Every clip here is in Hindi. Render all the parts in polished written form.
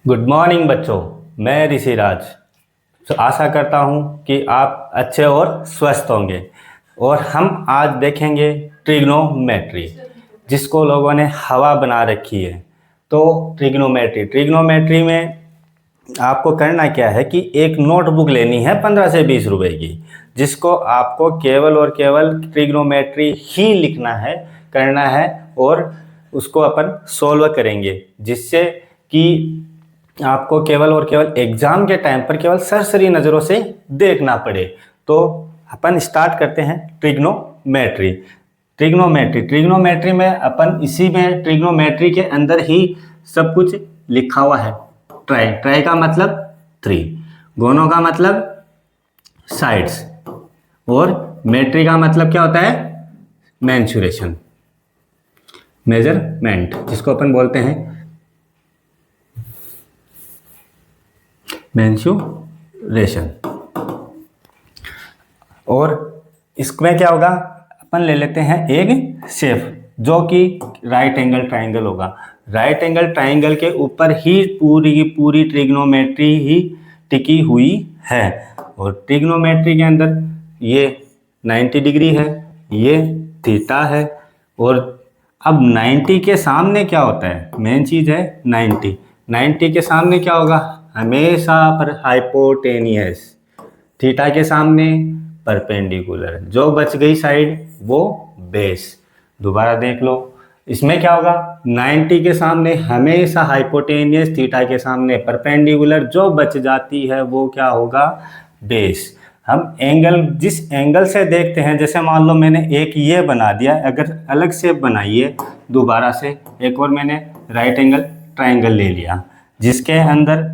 गुड मॉर्निंग बच्चों। मैं ऋषिराज। आशा करता हूँ कि आप अच्छे और स्वस्थ होंगे। और हम आज देखेंगे ट्रिग्नोमेट्री, जिसको लोगों ने हवा बना रखी है। तो ट्रिग्नोमेट्री में आपको करना क्या है कि एक नोटबुक लेनी है 15 से 20 रुपए की, जिसको आपको केवल और केवल ट्रिग्नोमेट्री ही लिखना है, करना है, और उसको अपन सोल्व करेंगे, जिससे कि आपको केवल और केवल एग्जाम के टाइम पर केवल सरसरी नज़रों से देखना पड़े। तो अपन स्टार्ट करते हैं ट्रिग्नोमेट्री में अपन इसी में ट्रिग्नोमेट्री के अंदर ही सब कुछ लिखा हुआ है। ट्राई का मतलब 3, गोनो का मतलब साइड्स, और मेट्री का मतलब क्या होता है? मेंसुरेशन, मेजरमेंट, जिसको अपन बोलते हैं मेंसुरेशन। और इसमें क्या होगा, अपन ले लेते हैं एक शेप जो कि राइट एंगल ट्राइंगल होगा। राइट एंगल ट्राइंगल के ऊपर ही पूरी की पूरी ट्रिग्नोमेट्री ही टिकी हुई है। और ट्रिग्नोमेट्री के अंदर ये 90 डिग्री है, ये थीटा है। और अब 90 के सामने क्या होता है? मेन चीज़ है 90 के सामने क्या होगा? हमेशा पर हाइपोटेनियस। थीटा के सामने परपेंडिकुलर, जो बच गई साइड वो बेस। दोबारा देख लो, इसमें क्या होगा? 90 के सामने हमेशा हाइपोटेनियस, थीटा के सामने परपेंडिकुलर, जो बच जाती है वो क्या होगा? बेस। हम एंगल जिस एंगल से देखते हैं, जैसे मान लो मैंने एक ये बना दिया, अगर अलग शेप बनाइए दोबारा से, एक और मैंने राइट एंगल ट्राइंगल ले लिया जिसके अंदर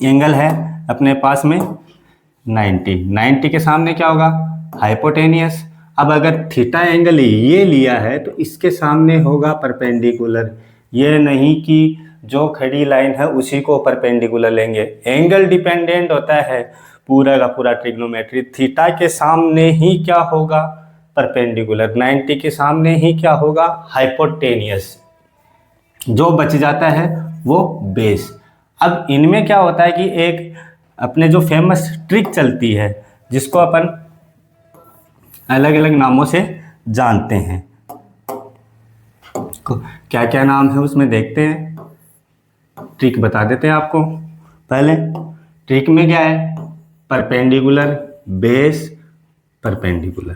एंगल है अपने पास में 90 के सामने क्या होगा? हाइपोटेनियस। अब अगर थीटा एंगल ये लिया है तो इसके सामने होगा परपेंडिकुलर। ये नहीं कि जो खड़ी लाइन है उसी को परपेंडिकुलर लेंगे। एंगल डिपेंडेंट होता है पूरा का पूरा ट्रिग्नोमेट्री। थीटा के सामने ही क्या होगा? परपेंडिकुलर। 90 के सामने ही क्या होगा? हाइपोटेनियस। जो बच जाता है वो बेस। अब इनमें क्या होता है कि एक अपने जो फेमस ट्रिक चलती है, जिसको अपन अलग अलग नामों से जानते हैं। क्या क्या नाम है उसमें देखते हैं, ट्रिक बता देते हैं आपको। पहले ट्रिक में क्या है? परपेंडिकुलर, बेस, परपेंडिकुलर,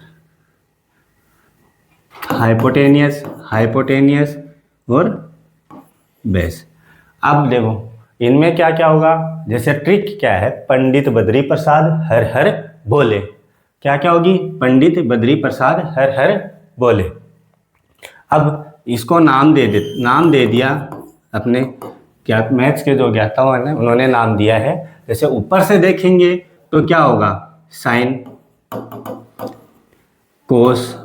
हाइपोटेनियस और बेस। अब देखो इनमें क्या क्या होगा। जैसे ट्रिक क्या है? पंडित बद्री प्रसाद हर हर बोले। क्या क्या होगी? पंडित बद्री प्रसाद हर हर बोले। अब इसको नाम दे दिया अपने क्या मैथ्स के जो ज्ञाताओं हैं उन्होंने नाम दिया है। जैसे ऊपर से देखेंगे तो क्या होगा? साइन, कोस,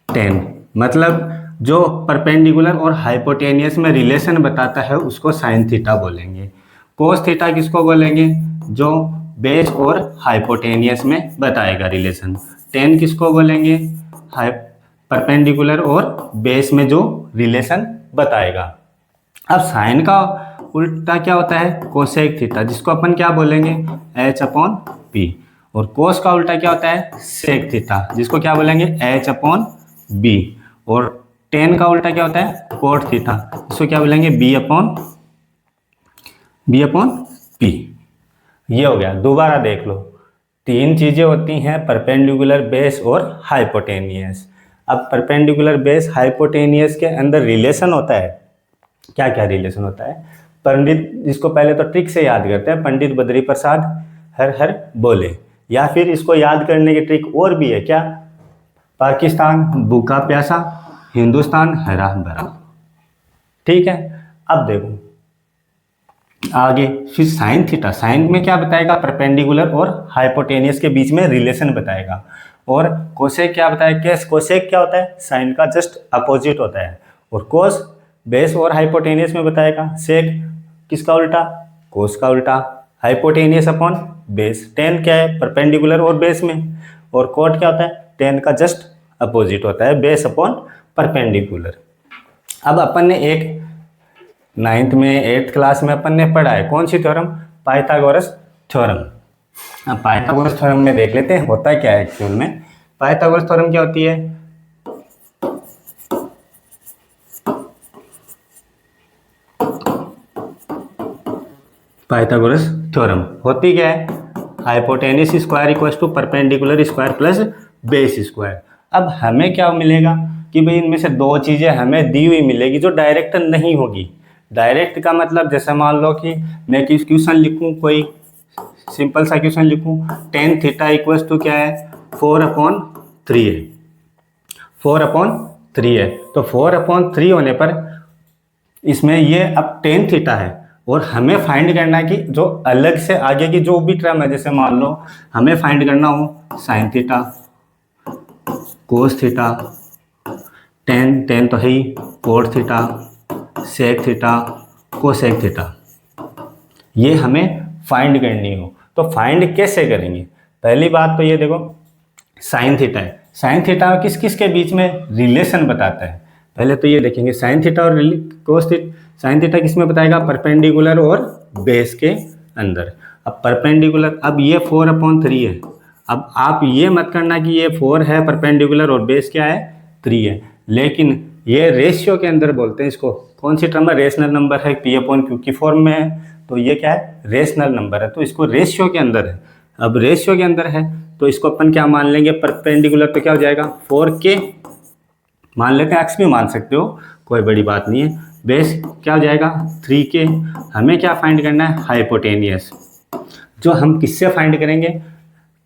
टेन। मतलब जो परपेंडिकुलर और हाइपोटेनियस में रिलेशन बताता है उसको साइन थीटा बोलेंगे। कोस थीटा किसको बोलेंगे? जो बेस और हाइपोटेनियस में बताएगा रिलेशन। टेन किसको बोलेंगे? परपेंडिकुलर और बेस में जो रिलेशन बताएगा। अब साइन का उल्टा क्या होता है? कोसेक थीटा, जिसको अपन क्या बोलेंगे? H/P। और कोस का उल्टा क्या होता है? सेक थीटा, जिसको क्या बोलेंगे? H/B। और टेन का उल्टा क्या होता है? कोट थीटा, इसको क्या बोलेंगे? B/P। ये हो गया। दोबारा देख लो, 3 चीजें होती हैं, परपेंडिकुलर, बेस और हाइपोटेनियस। अब परपेंडिकुलर, बेस, हाइपोटेनियस के अंदर रिलेशन होता है। क्या क्या रिलेशन होता है? पंडित, जिसको पहले तो ट्रिक से याद करते हैं, पंडित बद्री प्रसाद हर हर बोले। या फिर इसको याद करने की ट्रिक और भी है। क्या? पाकिस्तान भूखा प्यासा, हिंदुस्तान हरा भरा। ठीक है। अब देखो आगे फिर साइन थीटा। साइन में क्या बताएगा? परपेंडिकुलर और हाइपोटेनियस के बीच में रिलेशन बताएगा। और कोसेक क्या बताएगा? कोसेक क्या होता है? साइन का जस्ट अपोजिट होता है। और कोस बेस और हाइपोटेनियस में बताएगा। सेक किसका उल्टा? कोस का उल्टा। Hypotenuse upon base. टेन क्या है? परपेंडिकुलर और बेस में। और कोट क्या होता है? टेन का जस्ट अपोजिट होता है, बेस अपॉन परपेंडिकुलर। अब अपन ने एक नाइन्थ में 8th क्लास में अपन ने पढ़ा है। कौन सी थ्योरम? Pythagoras theorem. अब पाइथागोरस थ्योरम में देख लेते हैं होता क्या है एक्चुअल में। पाइथागोरस थ्योरम क्या होती है? पाइथागोरस थ्योरम होती क्या है? Hypotenuse square equal to perpendicular square plus base square. अब हमें क्या मिलेगा कि भाई इनमें से दो चीजें हमें दी हुई मिलेगी जो डायरेक्ट नहीं होगी। डायरेक्ट का मतलब जैसे मान लो कि मैं क्वेश्चन लिखूं, कोई सिंपल सा क्वेश्चन लिखूं, टेन थीटा इक्वल टू क्या है? 4/3 है। 4/3 है, तो 4/3 होने पर इसमें ये अब टेन थीटा है और हमें फाइंड करना है कि जो अलग से आगे की जो भी टर्म है, जैसे मान लो हमें फाइंड करना हो sine theta, cos theta, tan तो है ही, cot theta, sec theta, cosec theta, ये हमें फाइंड करनी हो तो फाइंड कैसे करेंगे? पहली बात तो ये देखो साइन थीटा है। साइन थीटा किस किस के बीच में रिलेशन बताता है? पहले तो ये देखेंगे साइन थीटा और कोस थीटा। साइन थीटा किस में बताएगा? परपेंडिकुलर और बेस के अंदर। अब परपेंडिकुलर, अब ये 4/3 है। अब आप ये मत करना कि ये 4 है परपेंडिकुलर और बेस क्या है? 3 है, लेकिन ये रेशियो के अंदर बोलते हैं इसको। कौन सी टर्म है? रेशनल नंबर है, P/Q की फॉर्म में है, तो ये क्या है? रेशनल नंबर है, तो इसको रेशियो के अंदर है। अब रेशियो के अंदर है तो इसको अपन क्या मान लेंगे? परपेंडिकुलर तो क्या हो जाएगा? 4K मान लेते हैं, एक्स भी मान सकते हो, कोई बड़ी बात नहीं है। बेस क्या हो जाएगा? 3K। हमें क्या फाइंड करना है? हाइपोटेनियस, जो हम किससे फाइंड करेंगे?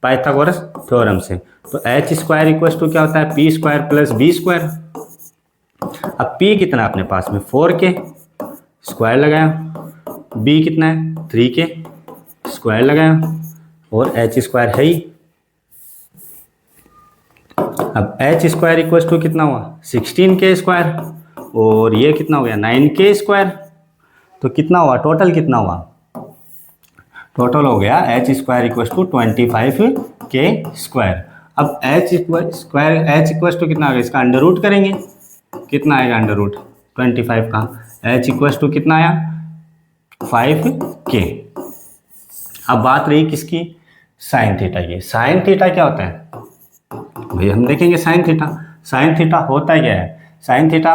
पाइथागोरस थ्योरम से। तो एच स्क्वायर इक्वल टू क्या होता है? P square plus B square. अब पी कितना अपने पास में? 4K, स्क्वायर लगाया, बी कितना है? 3K, स्क्वायर लगाया, और एच स्क्वायर है ही। अब एच स्क्वायर इक्वल टू कितना हुआ? 16K स्क्वायर, और ये कितना हो गया? 9K square. तो कितना हुआ टोटल? कितना हुआ टोटल? हो गया H square equal to 25K square. अब एच इक्वल टू कितना आ गया? इसका अंडर रूट करेंगे, कितना आएगा अंडर रूट 25 का? एच इक्वल टू कितना आया? 5K। अब बात रही किसकी? साइन थीटा की। साइन थीटा क्या होता है भाई? हम देखेंगे साइन थीटा। साइन थीटा होता क्या है? साइन थीटा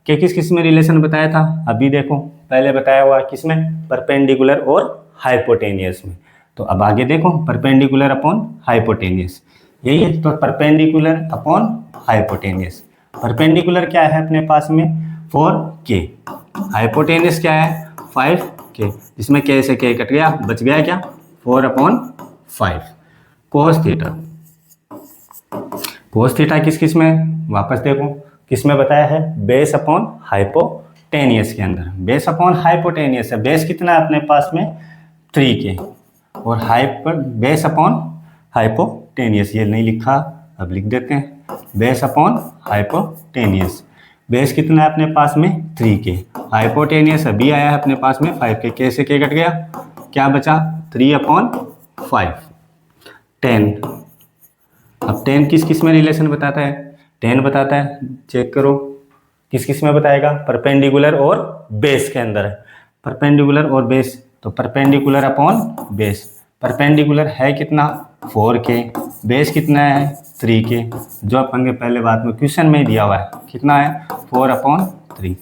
के किस किस में रिलेशन बताया था? अभी देखो, पहले बताया हुआ किसमें? परपेंडिकुलर और हाइपोटेनियस में। तो अब आगे देखो, परपेंडिकुलर अपॉन हाइपोटेनियस, यही है। तो परपेंडिकुलर अपॉन हाइपोटेनियस। परपेंडिकुलर क्या है अपने पास में? 4K। हाइपोटेनियस क्या है? 5K। इसमें K से K कट गया, बच गया क्या? 4/5। Cos theta. कोस थीटा किस किस में? वापस देखो किस में बताया है? बेस अपॉन हाइपोटेनियस के अंदर। बेस अपॉन हाइपोटेनियस है। बेस कितना है अपने पास में? 3K, और बेस अपॉन हाइपोटेनियस, ये नहीं लिखा, अब लिख देते हैं। बेस अपॉन हाइपोटेनियस, बेस कितना है अपने पास में? 3K। हाइपोटेनियस अभी आया है अपने पास में 5K। K से K कट गया, क्या बचा? 3/5, 10। अब 10 किस किस में रिलेशन बताता है? 10 बताता है, चेक करो किस किस में बताएगा? परपेंडिकुलर और बेस के अंदर है। परपेंडिकुलर और बेस, तो परपेंडिकुलर अपॉन बेस। परपेंडिकुलर है कितना? 4K। बेस कितना है? 3K, जो अपन के पहले बात में क्वेश्चन में दिया हुआ है। कितना है? 4/3।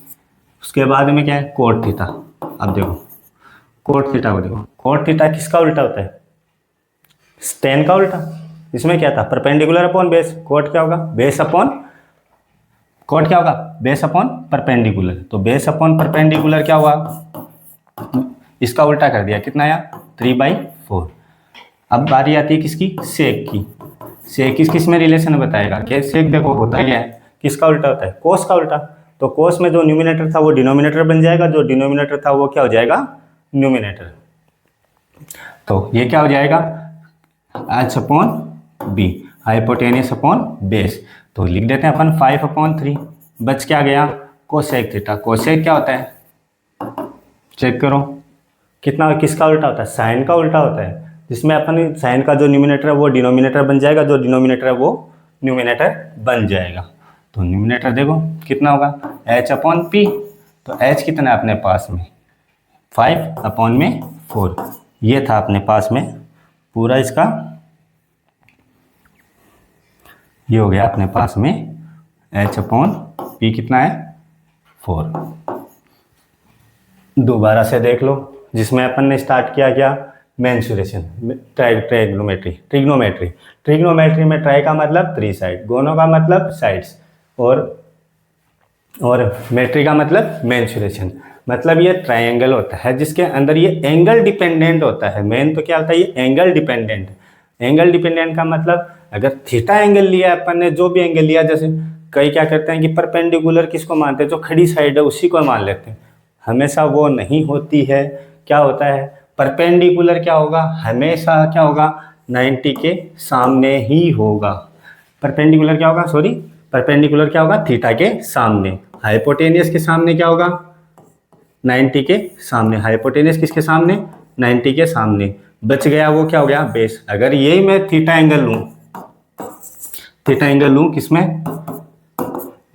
उसके बाद में क्या है? Cot theta. अब देखो कोट थीटा को देखो, कोट थीटा किसका उल्टा होता है? tan का उल्टा। इसमें क्या था? Perpendicular upon base. कोट क्या होगा? बेस अपॉन, कोट क्या होगा? Base upon perpendicular. तो बेस अपॉन परपेंडिकुलर क्या हुआ? इसका उल्टा कर दिया, कितना आया? 3/4। अब बारी आती है किसकी? सेक की। सेक किस किस में रिलेशन बताएगा? क्या सेक देखो होता क्या है? किसका उल्टा होता है? कोस का उल्टा। तो कोस में जो न्यूमिनेटर था वो डिनोमिनेटर बन जाएगा, जो डिनोमिनेटर था वो क्या हो जाएगा? न्यूमिनेटर। तो ये क्या हो जाएगा? H upon B, hypotenuse upon base. तो लिख देते हैं अपन 5/3। बच क्या गया? Cosec theta. कोसेक क्या होता है? चेक करो कितना, किसका उल्टा होता है? साइन का उल्टा होता है, जिसमें अपन साइन का जो न्यूमिनेटर है वो डिनोमिनेटर बन जाएगा, जो डिनोमिनेटर है वो न्यूमिनेटर बन जाएगा। तो न्यूमिनेटर देखो कितना होगा? H upon P. तो एच कितना है अपने पास में 5/4। ये था अपने पास में पूरा इसका, ये हो गया अपने पास में H/P कितना है 4। दोबारा से देख लो, जिसमें अपन ने स्टार्ट किया क्या, मेंसुरेशन, ट्रिग्नोमेट्री। ट्रिग्नोमेट्री में ट्राई का मतलब 3 साइड, गोनो का मतलब साइड्स, और मेट्री का मतलब मेंसुरेशन। मतलब ये ट्रायंगल होता है जिसके अंदर ये एंगल डिपेंडेंट होता है। मेन तो क्या होता है, ये एंगल डिपेंडेंट। एंगल डिपेंडेंट का मतलब अगर थीटा एंगल लिया अपन ने, जो भी एंगल लिया, जैसे कई क्या करते हैं कि परपेंडिकुलर किसको मानते हैं, जो खड़ी साइड है उसी को मान लेते हैं। हमेशा वो नहीं होती है। क्या होता है, परपेंडिकुलर क्या होगा, हमेशा क्या होगा, 90 के सामने ही होगा। परपेंडिकुलर क्या होगा, सॉरी, परपेंडिकुलर क्या होगा, थीटा के सामने। हाइपोटेनियस के सामने क्या होगा, 90 के सामने। हाइपोटेनियस किसके सामने, 90 के सामने। बच गया वो क्या हो गया, बेस। अगर यही मैं थीटा एंगल लूँ किसमें,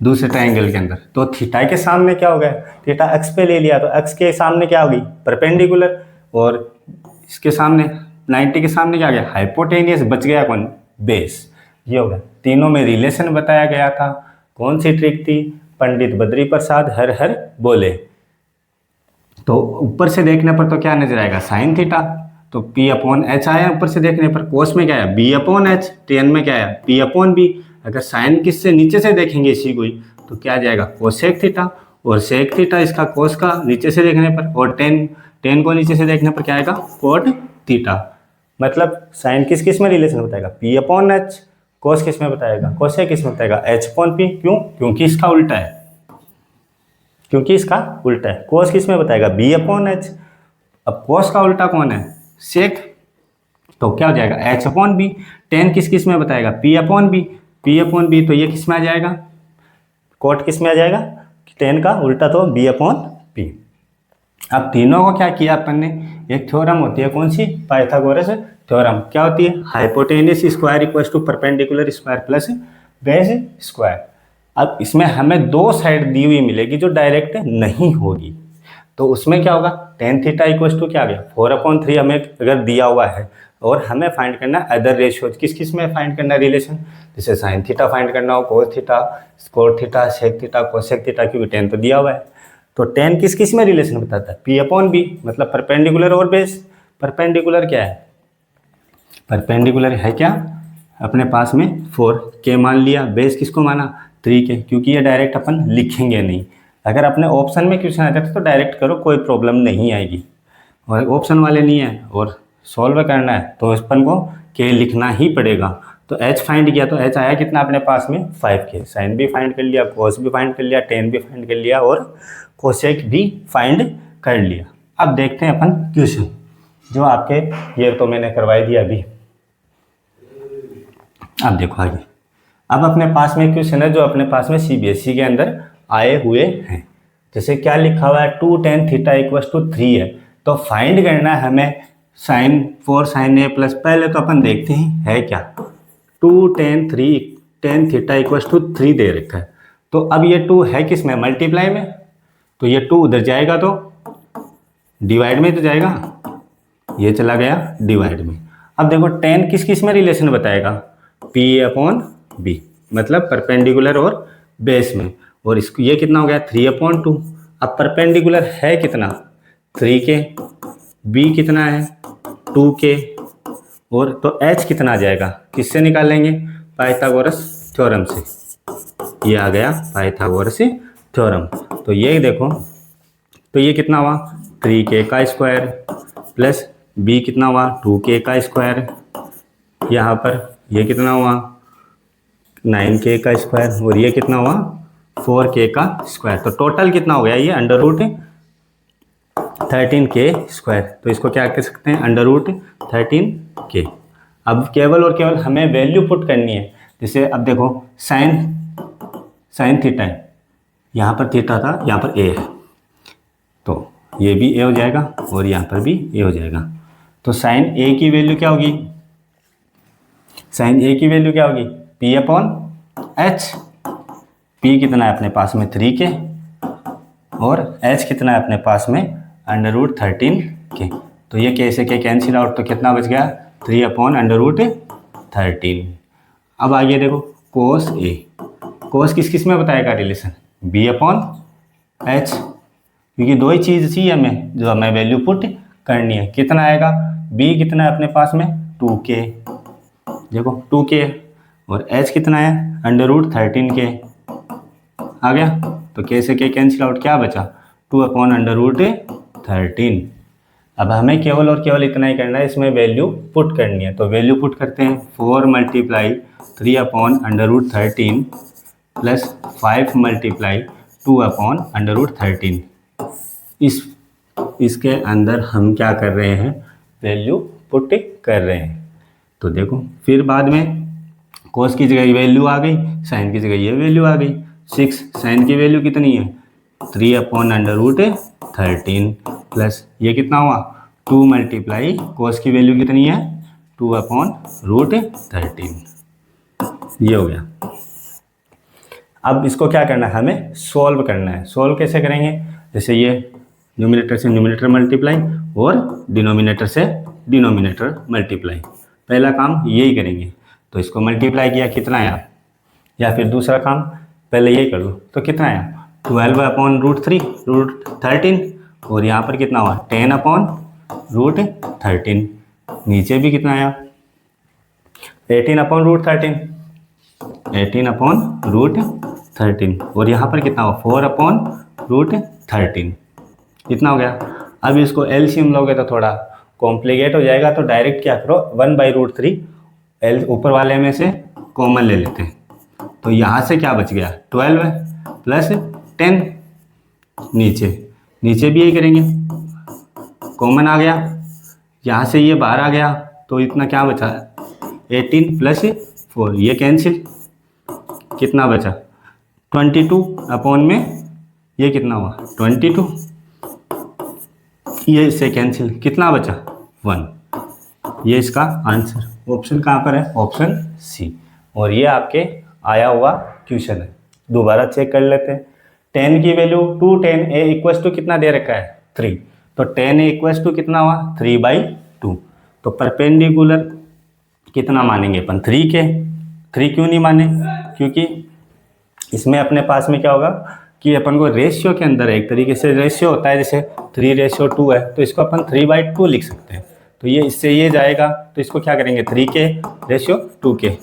दूसरे ट्रायंगल के अंदर, तो थीटा के सामने क्या हो गया, थीटा एक्स पे ले लिया तो एक्स के सामने क्या होगी, परपेंडिकुलर, और इसके सामने 90 के सामने क्या आ गया, हाइपोटेनियस। बच गया कौन, बेस। ये हो गया। तीनों में रिलेशन बताया गया था। कौन सी ट्रिक थी, पंडित बद्री प्रसाद हर हर बोले। तो ऊपर से देखने पर तो क्या नजर आएगा, साइन थीटा, तो P/H आया। ऊपर से देखने पर कोस में क्या है, B/H। टेन में क्या है, P/B। अगर साइन किससे नीचे से देखेंगे इसी को ही, तो क्या आ जाएगा, कोसेक थीटा। और सेक थीटा इसका कोस का नीचे से देखने पर, और टेन को नीचे से देखने पर क्या आएगा, कोट थीटा। मतलब साइन किस किस में रिलेशन बताएगा, P/H। कोस किस में बताएगा, कोसेक किस में बताएगा, H/P। क्यों, क्योंकि इसका उल्टा है, कोस किस में बताएगा, B/H। अब कोस का उल्टा कौन है, सेक, तो क्या हो जाएगा, H/B। टेन किस किस में बताएगा, P/B। तो ये किस में आ जाएगा, कोट किस में आ जाएगा, टेन का उल्टा तो B/P। अब तीनों को क्या किया अपन ने, एक थ्योरम होती है कौन सी, पाइथागोरस थ्योरम। क्या होती है, hypotenuse square equal to perpendicular square plus base square. अब इसमें हमें दो साइड दी हुई मिलेगी जो डायरेक्ट नहीं होगी, तो उसमें क्या होगा, टेन थीटा इक्वल टू क्या आ गया, 4/3 हमें अगर दिया हुआ है, और हमें फाइंड करना है अदर रेशियोज। किस किस में फाइंड करना है रिलेशन, जैसे साइन थीटा फाइंड करना हो, cos theta, score theta, sec theta, cosec theta, क्योंकि टेन तो दिया हुआ है। तो टेन किस किस में रिलेशन बताता है, P/B, मतलब परपेंडिकुलर और बेस। परपेंडिकुलर क्या है, परपेंडिकुलर है क्या, अपने पास में 4 के मान लिया, बेस किसको माना, 3 के, क्योंकि ये डायरेक्ट अपन लिखेंगे नहीं। अगर अपने ऑप्शन में क्वेश्चन आ जाता तो डायरेक्ट करो, कोई प्रॉब्लम नहीं आएगी। और ऑप्शन वाले नहीं है और सॉल्व करना है तो अपन को के लिखना ही पड़ेगा। तो एच फाइंड किया तो एच आया कितना अपने पास में 5K। साइन भी फाइंड कर लिया, कोस भी फाइंड कर लिया, टेन भी फाइंड कर लिया, और कोसेक भी फाइंड कर लिया। अब देखते हैं अपन क्वेश्चन जो आपके, ये तो मैंने करवाई दिया अभी। अब देखो आगे, अब अपने पास में क्वेश्चन है जो अपने पास में CBSE के अंदर आए हुए हैं। जैसे क्या लिखा हुआ है, 2 tan थीटा इक्वल टू 3 है, तो फाइंड करना है हमें साइन 4 sin A प्लस। पहले तो अपन देखते हैं है क्या, 2 tan थीटा इक्वल टू 3 दे रखा है। तो अब ये 2 है किस में, मल्टीप्लाई में, तो ये 2 उधर जाएगा तो डिवाइड में तो जाएगा, ये चला गया डिवाइड में। अब देखो tan किस किस में रिलेशन बताएगा, P/B, मतलब परपेंडिकुलर और बेस में। और इसको ये कितना हो गया 3/2। अब परपेंडिकुलर है कितना 3K, B कितना है 2K, और तो H कितना आ जाएगा, किससे निकालेंगे, पाइथागोरस थ्योरम से। ये आ गया पाइथागोरस थ्योरम। तो ये देखो, तो ये कितना हुआ 3K का स्क्वायर प्लस B कितना हुआ 2K का स्क्वायर, यहाँ पर ये कितना हुआ 9K का स्क्वायर, और ये कितना हुआ 4K का स्क्वायर। तो टोटल कितना हो गया ये √13K स्क्वायर। तो इसको क्या कह सकते हैं, √13K। अब केवल और केवल हमें वैल्यू पुट करनी है। जैसे अब देखो साइन थीटा है, यहाँ पर थीटा था, यहाँ पर A है, तो ये भी A हो जाएगा और यहाँ पर भी A हो जाएगा। तो साइन A की वैल्यू क्या होगी, साइन A की वैल्यू क्या होगी, P/H। P कितना है अपने पास में 3K, और h कितना है अपने पास में √13 के। तो ये कैसे के कैंसिल आउट, तो कितना बच गया 3/√13। अब आगे देखो कोस ए, कोस किस किस में बताएगा रिलेशन, b/h, क्योंकि दो ही चीज़ चाहिए हमें जो हमें वैल्यू पुट करनी है। कितना आएगा, b कितना है अपने पास में 2k, देखो 2k, और h कितना है √13k आ गया। तो कैसे के कैंसिल आउट, क्या बचा 2/√13। अब हमें केवल और केवल इतना ही करना है, इसमें वैल्यू पुट करनी है। तो वैल्यू पुट करते हैं, 4 × 3/√13 प्लस 5 × 2/√13। इसके अंदर हम क्या कर रहे हैं, वैल्यू पुट कर रहे हैं। तो देखो फिर बाद में कोस की जगह वैल्यू आ गई, साइन की जगह ये वैल्यू आ गई। 6, साइन की वैल्यू कितनी है 3/√13 प्लस ये कितना हुआ 2 × कोस की वैल्यू कितनी है 2/√13, ये हो गया। अब इसको क्या करना है, हमें सॉल्व करना है। सॉल्व कैसे करेंगे, जैसे ये न्यूमिनेटर से न्यूमिनेटर मल्टीप्लाई और डिनोमिनेटर से डिनोमिनेटर मल्टीप्लाई, पहला काम यही करेंगे। तो इसको मल्टीप्लाई किया, कितना आया, या फिर दूसरा काम पहले यही कर लो, तो कितना आया 12/√13, और यहाँ पर कितना हुआ 10/√13, नीचे भी कितना आया 18/√13, 18/√13, और यहाँ पर कितना हुआ 4/√13, कितना हो गया। अब इसको एलसीएम लोगे तो थोड़ा कॉम्प्लिकेट हो जाएगा, तो डायरेक्ट क्या करो 1/√3 एल ऊपर वाले में से कॉमन ले लेते हैं। तो यहाँ से क्या बच गया 12 प्लस 10, नीचे भी यही करेंगे, कॉमन आ गया, यहाँ से ये बाहर आ गया, तो इतना क्या बचा 18 प्लस 4, ये कैंसिल, कितना बचा 22 अपॉन में ये कितना हुआ 22, ये इससे कैंसिल, कितना बचा 1, ये इसका आंसर। ऑप्शन कहाँ पर है, ऑप्शन सी। और ये आपके आया हुआ क्वेश्चन है, दोबारा चेक कर लेते हैं। 10 की वैल्यू 2 10 a इक्वल्स टू कितना दे रखा है 3, तो 10 a इक्वल्स टू कितना हुआ 3/2। तो परपेंडिकुलर कितना मानेंगे अपन 3 के, 3 क्यों नहीं माने, क्योंकि इसमें अपने पास में क्या होगा कि अपन को रेशियो के अंदर एक तरीके से रेशियो होता है, जैसे 3:2 है, तो इसको अपन 3/2 लिख सकते हैं। तो ये इससे ये जाएगा, तो इसको क्या करेंगे 3:2,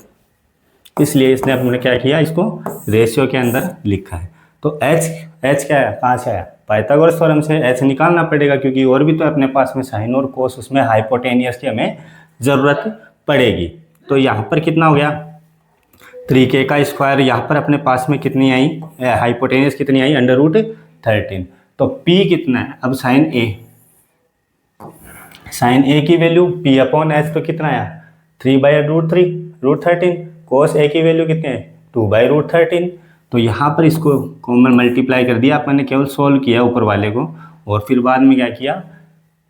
इसलिए इसने अपने क्या किया, इसको रेशियो के अंदर लिखा है। तो h क्या है, कहाँ से आया, पाइथागोरस थ्योरम से h निकालना पड़ेगा, क्योंकि और भी तो अपने पास में साइन और कोस, उसमें हाइपोटेनियस की हमें ज़रूरत पड़ेगी। तो यहाँ पर कितना हो गया 3k का स्क्वायर, यहाँ पर अपने पास में कितनी आई हाइपोटेनियस कितनी आई √13। तो p कितना है, अब साइन a की वैल्यू p/h तो कितना आया 3/√13, कोस a की वैल्यू कितनी है 2/√13। तो यहाँ पर इसको कॉमन मल्टीप्लाई कर दिया अपन ने, केवल सोल्व किया ऊपर वाले को, और फिर बाद में क्या किया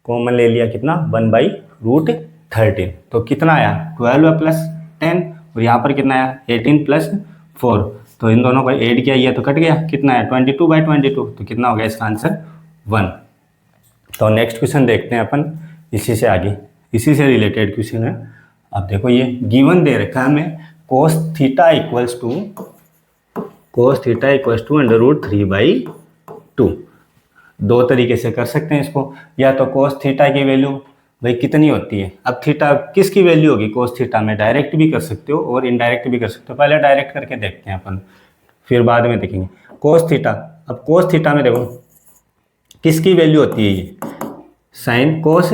कॉमन ले लिया, कितना 1/√13। तो कितना आया 12 + 10, और यहाँ पर कितना आया 18 + 4, तो इन दोनों को ऐड किया, ये तो कट गया, कितना है 22/22, तो कितना हो गया इसका आंसर 1। तो नेक्स्ट क्वेश्चन देखते हैं अपन, इसी से आगे, इसी से रिलेटेड क्वेश्चन है। अब देखो ये गिवन दे रखा है हमें cos θ इक्वल्स टू √3/2। दो तरीके से कर सकते हैं इसको, या तो cos θ की वैल्यू भाई कितनी होती है, अब थीटा किसकी वैल्यू होगी cos θ में, डायरेक्ट भी कर सकते हो और इनडायरेक्ट भी कर सकते हो। पहले डायरेक्ट करके देखते हैं अपन, फिर बाद में देखेंगे cos θ। अब cos θ में देखो किसकी वैल्यू होती है, ये साइन cos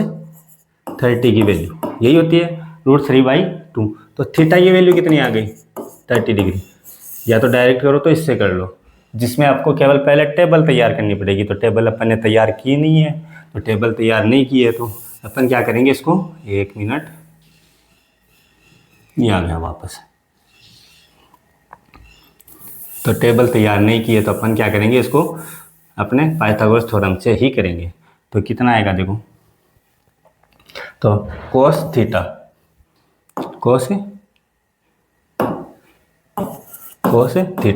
30 की वैल्यू यही होती है √3/2। तो थीटा की वैल्यू कितनी आ गई 30 डिग्री। या तो डायरेक्ट करो तो इससे कर लो, जिसमें आपको केवल पहले टेबल तैयार करनी पड़ेगी। तो टेबल अपन ने तैयार की नहीं है, तो टेबल तैयार नहीं की है तो अपन क्या करेंगे इसको, 1 मिनट, ये आ गया वापस। तो टेबल तैयार नहीं की है तो अपन क्या करेंगे इसको अपने पाइथागोरस थ्योरम से ही करेंगे। तो कितना आएगा देखो, तो cos θ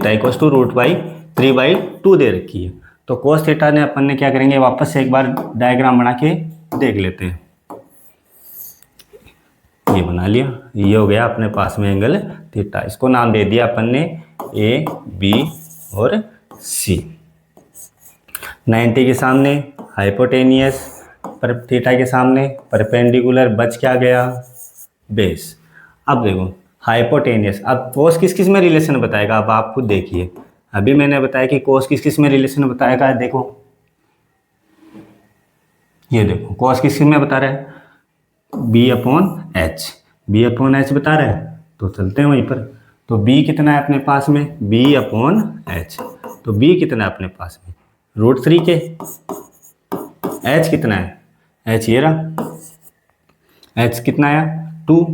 इक्वल्स टू √3/2 दे रखी है। तो कोस थीटा ने अपन ने क्या करेंगे, वापस से एक बार डायग्राम बना के देख लेते हैं। ये बना लिया, ये हो गया अपने पास में एंगल थीटा, इसको नाम दे दिया अपन ने ए बी और सी। 90 के सामने हाइपोटेनियस, पर थीटा के सामने परपेंडिकुलर, बच क्या गया बेस। अब देखो हाइपोटेनियस, अब कोस किस किस में रिलेशन बताएगा, अब आप खुद देखिए। अभी मैंने बताया कि कोस किस किस में रिलेशन बताएगा, देखो ये देखो कोस किस किस में बता रहा है, B upon H, B upon H बता रहा है, तो चलते हैं वहीं पर। तो बी कितना है अपने पास में, बी अपॉन एच, तो बी कितना है अपने पास में √3 के, एच कितना है, एच ये रहा, एच कितना आया 2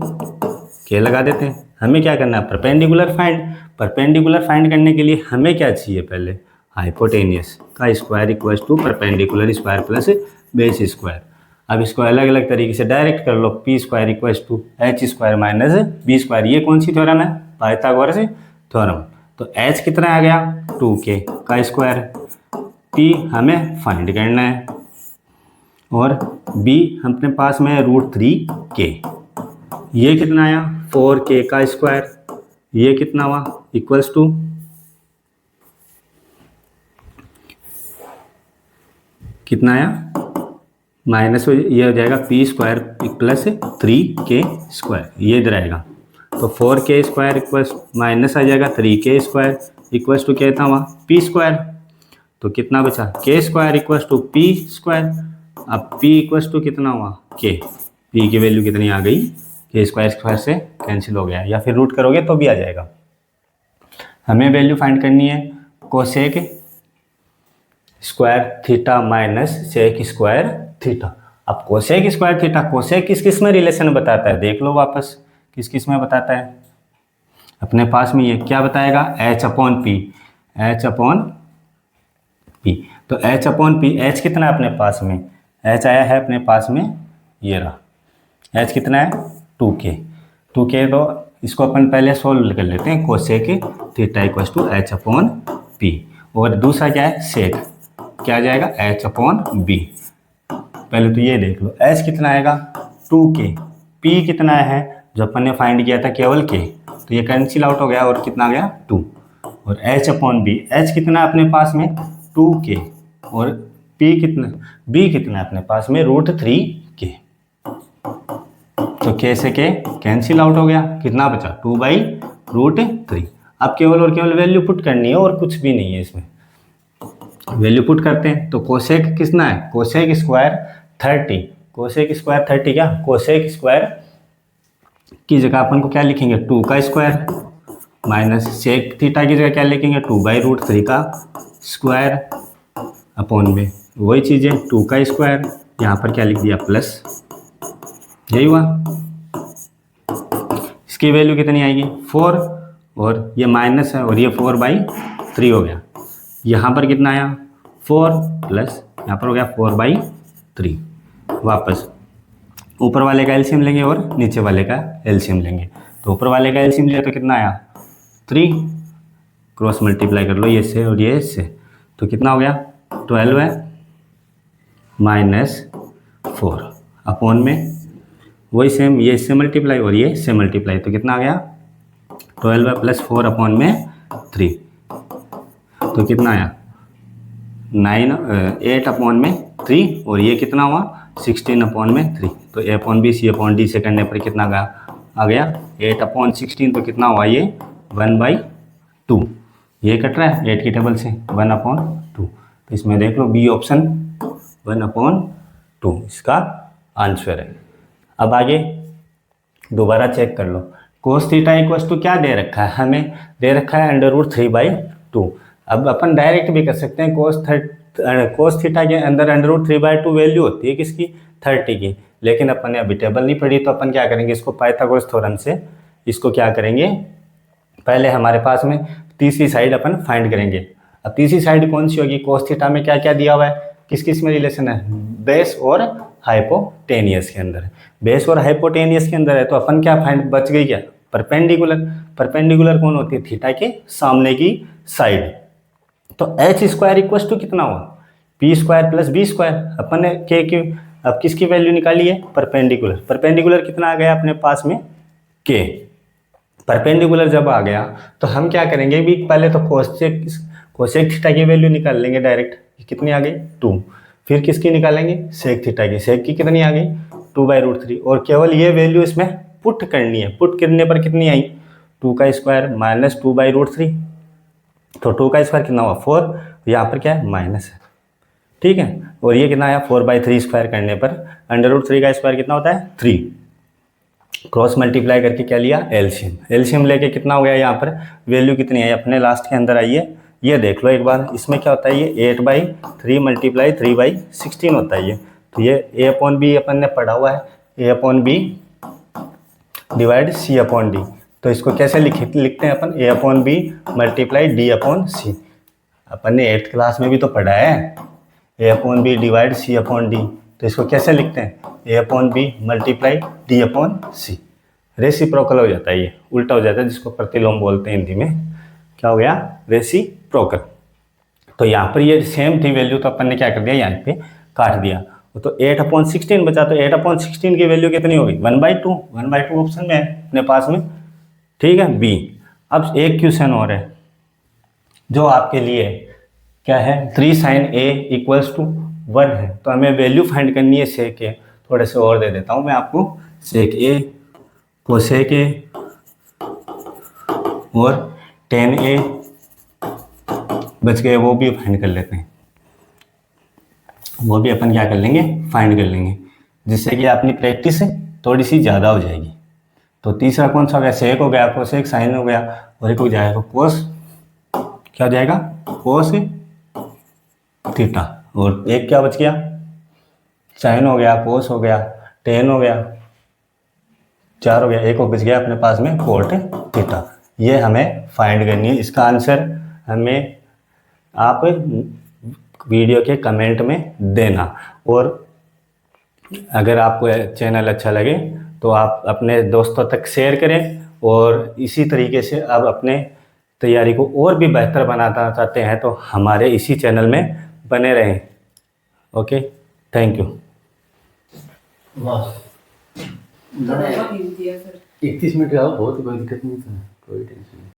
के, लगा देते हैं। हमें क्या करना है, परपेंडिकुलर फाइंड। परपेंडिकुलर फाइंड करने के लिए हमें क्या चाहिए, पहले हाइपोटेनियस का square equals to perpendicular square plus base square. अब इसको अलग अलग तरीके से डायरेक्ट कर लो, P square equals to H square minus B square. ये कौन सी थ्योरम है, पाइथागोरस थ्योरम। तो एच कितना आ गया 2k का स्क्वायर, पी हमें फाइंड करना है, और बी अपने पास में √3k, ये कितना आया 4k का स्क्वायर, ये कितना हुआ इक्वल्स टू कितना आया माइनस, ये हो जाएगा P square plus 3k square, ये इधर आएगा। तो 4k स्क्वायर इक्वल्स माइनस आ जाएगा 3k स्क्वायर इक्वल्स टू क्या था हुआ पी स्क्वायर। तो कितना बचा k square equals to P square. अब p इक्वल्स टू कितना हुआ k, p की वैल्यू कितनी आ गई, k स्क्वायर स्क्वायर से कैंसिल हो गया, या फिर रूट करोगे तो भी आ जाएगा। हमें वैल्यू फाइंड करनी है cosec square theta minus sec square theta. अब कोसेक स्क्वायर थीटा, कोसेक किस किस में रिलेशन बताता है, देख लो वापस किस किस में बताता है। अपने पास में ये क्या बताएगा, h upon P, h upon P. तो h अपॉन पी, h कितना है अपने पास में, h आया है अपने पास में ये रहा, h कितना है 2k, 2k। तो इसको अपन पहले सोल्व कर लेते हैं, cosec theta equals to h upon P. और दूसरा क्या है सेक, क्या आ जाएगा h अपॉन बी। पहले तो ये देख लो h कितना आएगा 2k, p कितना है जो अपन ने फाइंड किया था केवल k, तो ये कैंसिल आउट हो गया और कितना आ गया 2। और h अपॉन बी, h कितना है अपने पास में 2k, और p कितना, b कितना है अपने पास में √3k। तो k से k कैंसिल आउट हो गया, कितना बचा 2/√3। अब केवल और केवल वैल्यू पुट करनी है और कुछ भी नहीं है इसमें, वैल्यू पुट करते हैं। तो कोसेक कितना है, कोसेक स्क्वायर 30, कोसेक स्क्वायर 30 क्या, कोसेक स्क्वायर की जगह अपन को क्या लिखेंगे 2 का स्क्वायर, माइनस सेक थीटा की जगह क्या लिखेंगे 2/√3 का स्क्वायर, अपॉन में वही चीज़ें 2 का स्क्वायर, यहाँ पर क्या लिख दिया प्लस, यही हुआ। इसकी वैल्यू कितनी आएगी 4, और ये माइनस है और ये 4/3 हो गया। यहाँ पर कितना आया 4 प्लस यहाँ पर हो गया 4/3। वापस ऊपर वाले का एलसीएम लेंगे और नीचे वाले का एलसीएम लेंगे। तो ऊपर वाले का एलसीएम लिया तो कितना आया 3, क्रॉस मल्टीप्लाई कर लो ये से और ये से, तो कितना हो गया 12 है माइनस 4, अपॉन में वही सेम, ये इससे मल्टीप्लाई और ये से मल्टीप्लाई, तो कितना आ गया 12 प्लस 4 अपॉन में 3, तो कितना आया 8 अपॉन में 3, और ये कितना हुआ 16 अपॉन में 3। तो A upon B C upon D से करने पर कितना आ गया 8 अपॉन 16, तो कितना हुआ ये 1/2। ये कट रहा है 8 की टेबल से 1/2, तो इसमें देख लो बी ऑप्शन 1/2 इसका आंसर है। अब आगे दोबारा चेक कर लो, कोस थीटा इक्वल्स टू क्या दे रखा है, हमें दे रखा है √3/2। अब अपन डायरेक्ट भी कर सकते हैं, कोस थीटा के अंदर √3/2 वैल्यू होती है किसकी 30 की, लेकिन अपन ने अभी टेबल नहीं पढ़ी, तो अपन क्या करेंगे इसको पाइथागोरस थ्योरम से इसको क्या करेंगे, पहले हमारे पास में तीसरी साइड अपन फाइंड करेंगे। अब तीसरी साइड कौन सी होगी, कोस थीटा में क्या क्या दिया हुआ है, किस किस में रिलेशन है, बेस और हाइपोटेनियस के अंदर है, बेस और हाइपोटेनियस के अंदर है, तो अपन क्या फाइंड बच गई क्या परपेंडिकुलर। परपेंडिकुलर कौन होती है, थीटा के सामने की साइड। तो एच स्क्वायर इक्वल टू कितना हुआ, P square plus B square. अपन ने के की अब किसकी वैल्यू निकाली है, परपेंडिकुलर। परपेंडिकुलर कितना आ गया अपने पास में, के। परपेंडिकुलर जब आ गया तो हम क्या करेंगे भी, पहले तो कोसेक थीटा की वैल्यू निकाल लेंगे डायरेक्ट, कितनी आ गई 2। फिर किसकी निकालेंगे, सेक थीटा की। सेक की कितनी आ गई 2/√3, और केवल ये वैल्यू इसमें पुट करनी है। पुट करने पर कितनी आई, 2 का स्क्वायर माइनस 2/√3। तो 2 का स्क्वायर कितना हुआ 4, यहाँ पर क्या है माइनस है, ठीक है। और ये कितना आया 4/3 स्क्वायर करने पर √3 का स्क्वायर कितना होता है 3। क्रॉस मल्टीप्लाई करके क्या लिया, एलसीएम। एलसीएम लेके कितना हो गया, यहाँ पर वैल्यू कितनी है अपने लास्ट के अंदर आई है, ये देख लो एक बार। इसमें क्या होता है, ये 8/3 मल्टीप्लाई 3/16 होता है ये। तो ये A/B अपन ने पढ़ा हुआ है, A/B डिवाइड C/D। तो इसको कैसे लिखते हैं अपन, A/B मल्टीप्लाई D/C। अपन ने 8th क्लास में भी तो पढ़ा है, A/B डिवाइड C/D। तो इसको कैसे लिखते हैं, A/B मल्टीप्लाई D/C। रेसिप्रोकल हो जाता है, ये उल्टा हो जाता है, जिसको प्रतिलोम बोलते हैं हिंदी में। क्या हो गया, रेसिप्रोकल। तो यहाँ पर ये सेम थी वैल्यू, तो अपन ने क्या कर दिया, यहाँ पे काट दिया। तो 8/16 बचा। तो 8/16 की वैल्यू कितनी होगी 1/2। 1/2 ऑप्शन में है अपने पास में, ठीक है बी। अब एक क्वेश्चन और है जो आपके लिए क्या है, 3 sin A = 1 है। तो हमें वैल्यू फाइंड करनी है सेक ए। थोड़े से और दे देता हूं मैं आपको, सेक ए, कोसेक ए और tan A बच गए, वो भी फाइंड कर लेते हैं। वो भी अपन क्या कर लेंगे, फाइंड कर लेंगे, जिससे कि अपनी प्रैक्टिस थोड़ी सी ज़्यादा हो जाएगी। तो तीसरा कौन सा हो गया, सेक हो गया, कोसेक साइन हो गया, और एक हो जाएगा कोस, क्या हो जाएगा कोस थीटा। और एक क्या बच गया, साइन हो गया, कोस हो गया, टेन हो गया, 4 हो गया, एक और बच गया अपने पास में कोट थीटा। ये हमें फाइंड करनी है। इसका आंसर हमें आप वीडियो के कमेंट में देना। और अगर आपको चैनल अच्छा लगे तो आप अपने दोस्तों तक शेयर करें, और इसी तरीके से आप अपने तैयारी को और भी बेहतर बनाना चाहते हैं तो हमारे इसी चैनल में बने रहें। Okay, thank you. 31 मिनट रहा, बहुत कोई दिक्कत नहीं था, कोई टेंशन नहीं।